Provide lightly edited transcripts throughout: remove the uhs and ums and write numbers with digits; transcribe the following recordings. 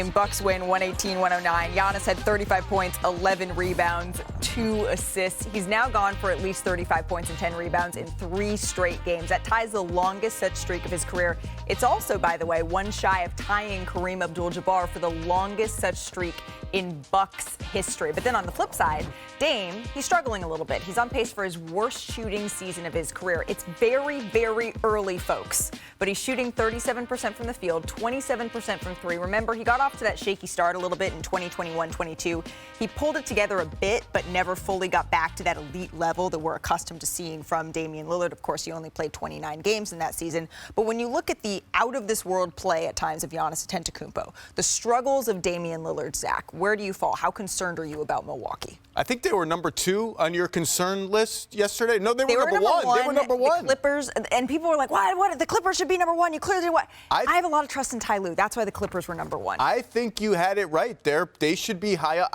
Bucks win 118-109. Giannis had 35 points, 11 rebounds, 2 assists. He's now gone for at least 35 points and 10 rebounds in 3 straight games. That ties the longest such streak of his career. It's also, by the way, one shy of tying Kareem Abdul-Jabbar for the longest such streak in Bucks history. But then on the flip side, Dame, he's struggling a little bit. He's on pace for his worst shooting season of his career. It's very, very early, folks. But he's shooting 37% from the field, 27% from 3. Remember, he got off to that shaky start a little bit in 2021-22. He pulled it together a bit, but never fully got back to that elite level that we're accustomed to seeing from Damian Lillard. Of course, he only played 29 games in that season. But when you look at the out-of-this-world play at times of Giannis Antetokounmpo, the struggles of Damian Lillard, Zach, where do you fall? How concerned are you about Milwaukee? I think they were number 2 on your concern list yesterday. No, they were number one. They were number 1. The Clippers, and people were like, what? The Clippers should be number 1. You clearly did what? I have a lot of trust in Ty Lue. That's why the Clippers were number 1. I think you had it right there. They should be higher.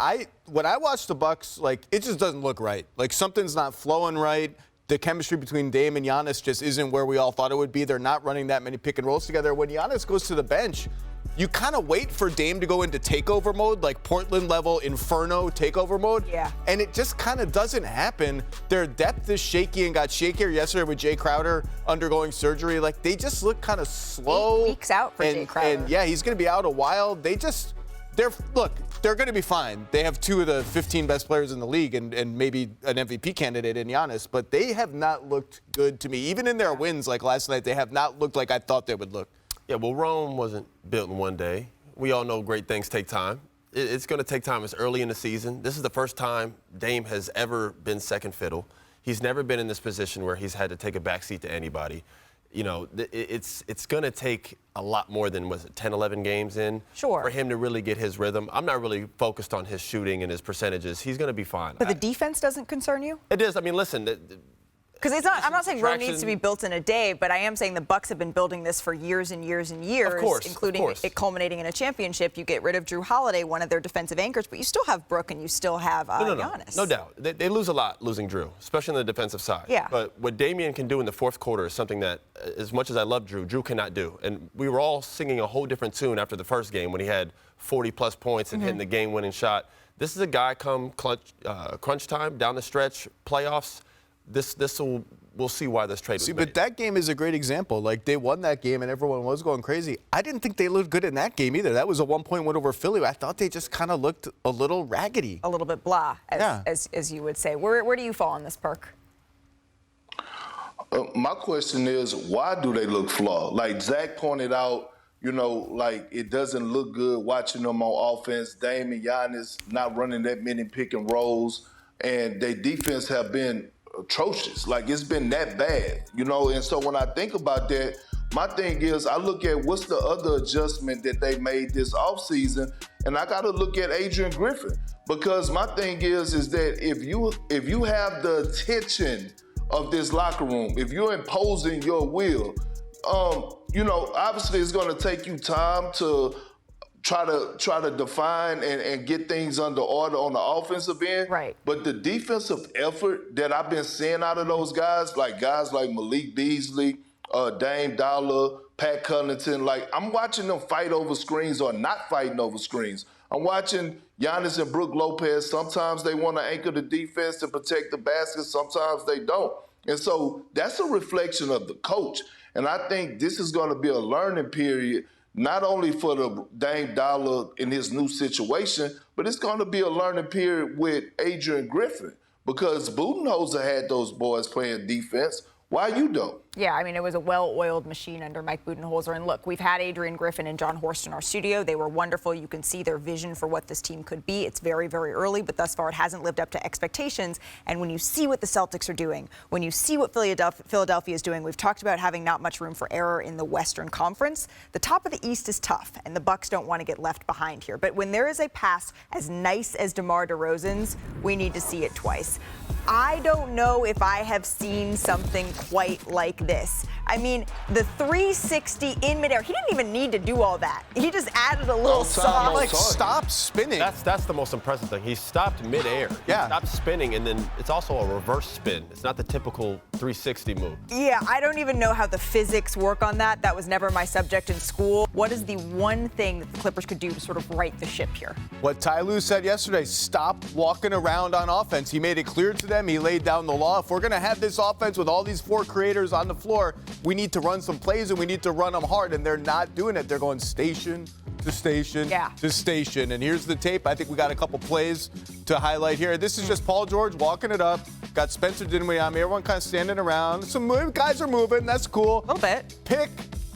When I watch the Bucks, it just doesn't look right. Something's not flowing right. The chemistry between Dame and Giannis just isn't where we all thought it would be. They're not running that many pick and rolls together. When Giannis goes to the bench, you kind of wait for Dame to go into takeover mode, like Portland-level Inferno takeover mode. Yeah. And it just kind of doesn't happen. Their depth is shaky and got shakier yesterday with Jay Crowder undergoing surgery. They just look kind of slow. 8 weeks out for Jay Crowder. And, yeah, he's going to be out a while. They're going to be fine. They have 2 of the 15 best players in the league and maybe an MVP candidate in Giannis, but they have not looked good to me. Even in their wins like last night, they have not looked like I thought they would look. Yeah, well, Rome wasn't built in one day. We all know great things take time. It's going to take time. It's early in the season. This is the first time Dame has ever been second fiddle. He's never been in this position where he's had to take a backseat to anybody. It's going to take a lot more than, 10, 11 games in for him to really get his rhythm. I'm not really focused on his shooting and his percentages. He's going to be fine. But the defense doesn't concern you? It is. I mean, listen. Because I'm not saying Rome needs to be built in a day, but I am saying the Bucks have been building this for years and years and years, including it culminating in a championship. You get rid of Drew Holiday, one of their defensive anchors, but you still have Brook and you still have Giannis. No doubt. They lose a lot losing Drew, especially on the defensive side. Yeah. But what Damian can do in the fourth quarter is something that, as much as I love Drew cannot do. And we were all singing a whole different tune after the first game when he had 40-plus points and hitting the game-winning shot. This is a guy come crunch time, down the stretch, playoffs. We'll see why this trade was made. But that game is a great example. They won that game, and everyone was going crazy. I didn't think they looked good in that game either. That was a 1-point win over Philly. I thought they just kind of looked a little raggedy. A little bit blah, as you would say. Where do you fall on this, Perk? My question is, why do they look flawed? Like Zach pointed out, it doesn't look good watching them on offense. Dame and Giannis not running that many pick and rolls, and their defense have been atrocious. It's been that bad, and so when I think about that, my thing is I look at what's the other adjustment that they made this offseason, and I got to look at Adrian Griffin, because my thing is that if you have the attention of this locker room, if you're imposing your will, obviously it's going to take you time to try to define and get things under order on the offensive end. Right. But the defensive effort that I've been seeing out of those guys like Malik Beasley, Dame Dollar, Pat Connaughton, I'm watching them fight over screens or not fighting over screens. I'm watching Giannis and Brook Lopez. Sometimes they want to anchor the defense to protect the basket. Sometimes they don't. And so that's a reflection of the coach. And I think this is going to be a learning period, not only for the Dame Dollar in his new situation, but it's going to be a learning period with Adrian Griffin, because Budenholzer had those boys playing defense. Why you don't? Yeah, I mean, it was a well-oiled machine under Mike Budenholzer. And look, we've had Adrian Griffin and John Horst in our studio. They were wonderful. You can see their vision for what this team could be. It's very, very early, but thus far it hasn't lived up to expectations. And when you see what the Celtics are doing, when you see what Philadelphia is doing, we've talked about having not much room for error in the Western Conference. The top of the East is tough, and the Bucks don't want to get left behind here. But when there is a pass as nice as DeMar DeRozan's, we need to see it twice. I don't know if I have seen something quite like this. I mean, the 360 in midair. He didn't even need to do all that. He just added a little sauce. Like, stop spinning. That's the most impressive thing. He stopped midair. Yeah. He stopped spinning, and then it's also a reverse spin. It's not the typical 360 move. Yeah, I don't even know how the physics work on that. That was never my subject in school. What is the one thing that the Clippers could do to sort of right the ship here? What Ty Lue said yesterday, stop walking around on offense. He made it clear to them. He laid down the law. If we're going to have this offense with all these four creators on the floor, we need to run some plays and we need to run them hard. And they're not doing it. They're going station to station to station. And here's the tape. I think we got a couple plays to highlight here. This is just Paul George walking it up. Got Spencer Dinwiddie on me. Everyone kind of standing around. Some guys are moving. That's cool. A little bit. Pick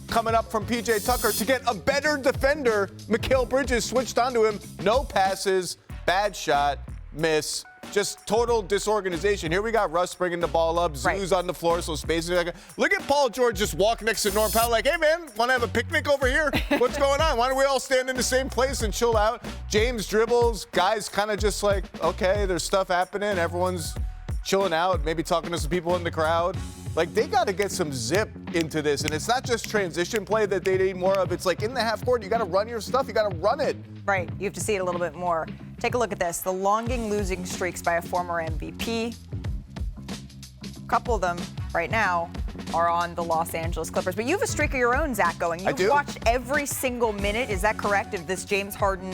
coming up from P.J. Tucker to get a better defender. Mikal Bridges switched onto him. No passes. Bad shot. Miss. Just total disorganization. Here we got Russ bringing the ball up. Zoo's on the floor, so space. Look at Paul George just walk next to Norm Powell like, hey, man, want to have a picnic over here? What's going on? Why don't we all stand in the same place and chill out? James dribbles. Guys kind of just like, okay, there's stuff happening. Everyone's chilling out, maybe talking to some people in the crowd. Like, they got to get some zip into this. And it's not just transition play that they need more of. It's like in the half court, you got to run your stuff. You got to run it. Right. You have to see it a little bit more. Take a look at this. The longing losing streaks by a former MVP. A couple of them right now are on the Los Angeles Clippers. But you have a streak of your own, Zach, going. You've watched every single minute. Is that correct? Of this James Harden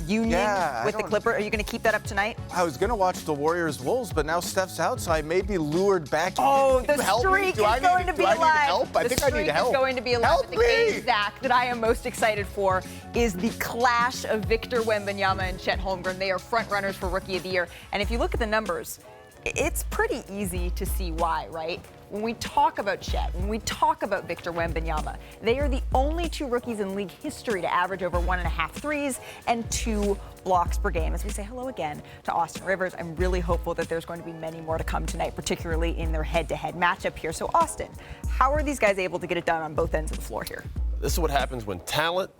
union with the Clippers. Are you going to keep that up tonight? I was going to watch the Warriors-Wolves, but now Steph's out, so I may be lured back. Oh, the streak is going to be alive. I think I need help. The streak is going to be alive. Help the me! game, Zach, that I am most excited for is the clash of Victor Wembanyama and Chet Holmgren. They are front runners for Rookie of the Year. And if you look at the numbers, it's pretty easy to see why, right? When we talk about Chet, when we talk about Victor Wembanyama, they are the only two rookies in league history to average over 1.5 threes and 2 blocks per game. As we say hello again to Austin Rivers, I'm really hopeful that there's going to be many more to come tonight, particularly in their head-to-head matchup here. So, Austin, how are these guys able to get it done on both ends of the floor here? This is what happens when talent,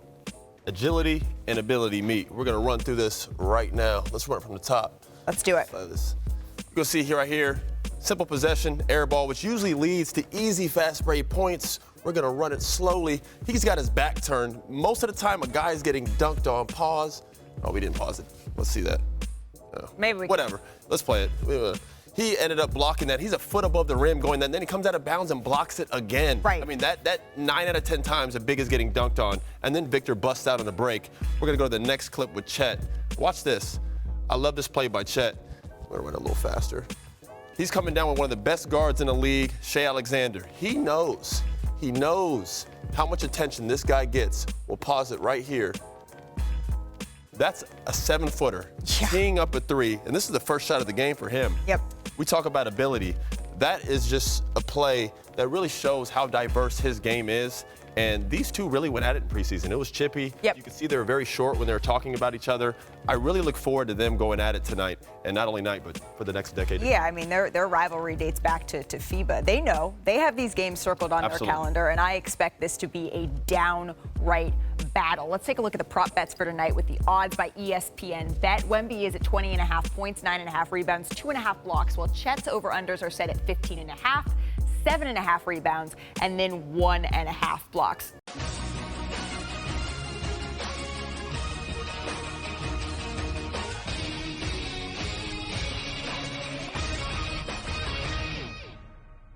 agility, and ability meet. We're going to run through this right now. Let's run it from the top. Let's do it. You're going to see here, right here, simple possession, air ball, which usually leads to easy, fast break points. We're going to run it slowly. He's got his back turned. Most of the time, a guy's getting dunked on. Pause. Oh, we didn't pause it. Let's see that. Oh. Maybe we Whatever. Let's play it. He ended up blocking that. He's a foot above the rim going that, and then he comes out of bounds and blocks it again. Right. I mean, that 9 out of 10 times the big is getting dunked on, and then Victor busts out on the break. We're going to go to the next clip with Chet. Watch this. I love this play by Chet. I'm going to run it a little faster. He's coming down with one of the best guards in the league, Shai Alexander. He knows how much attention this guy gets. We'll pause it right here. That's a 7-footer, teeing up a 3, and this is the first shot of the game for him. Yep. We talk about ability. That is just a play that really shows how diverse his game is. And these two really went at it in preseason. It was chippy. Yep. You can see they were very short when they were talking about each other. I really look forward to them going at it tonight, and not only tonight, but for the next decade. Yeah, I mean, their rivalry dates back to FIBA. They know. They have these games circled on their calendar, and I expect this to be a downright battle. Let's take a look at the prop bets for tonight with the odds by ESPN. Bet Wemby is at 20.5 points, 9.5 rebounds, 2.5 blocks, while Chet's over-unders are set at 15.5, 7.5 rebounds, and then 1.5 blocks.